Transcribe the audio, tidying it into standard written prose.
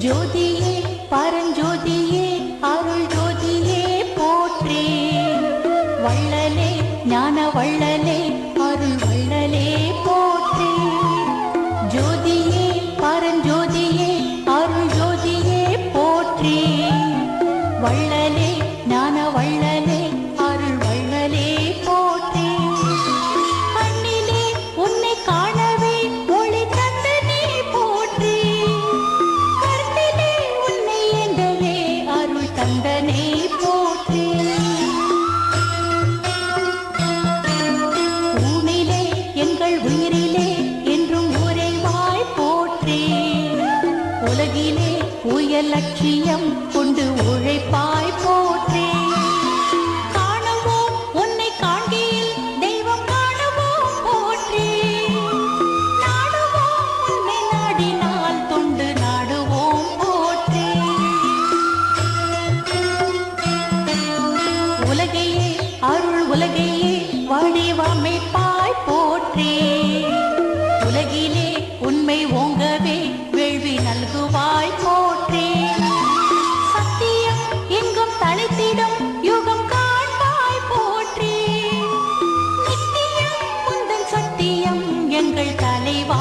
ஜோதியே பரஞ்சோதியே அருள் ஜோதியே போற்றே. வள்ளலே ஞான வள்ளலே அருள் வள்ளலே போற்றே. ஜோதியே பரஞ்சோதியே அருள் ஜோதியே போற்றே. வள்ளலே ஞான வள்ளலே அருள் வள்ளலே போற்றே. கண்ணிலே உன்னை காணவே ஒளி தந்து நீ போற்றே. கருத்திலே உன்னை எங்கவே அருள் தந்தனே போற்றே. ஊனிலே எங்கள் உயிரிலே என்றும் உறைவாய் போற்றே. உலகிலே உயர் லட்சியம் கொண்டு உழைப்பாய் போற்றே. காணுவோம் உன்னை காண்கையில் தெய்வம் காணுவோம் போற்றே. நாடுவோம் உன்னை நாடினால் தொண்டு நாடுவோம் போற்றே. உலகையே அருள் உலகையே வடிவமைப்பாய் போற்றே. உலகிலே உண்மை ஓங்கவே வேள்வி நல்குவாய் போற்றே. சத்தியம் எங்கும் தழைத்திடும் யுகம் காண்பாய் போற்றே. நித்தியம் உந்தன் சத்தியம் எங்கள் தலைவா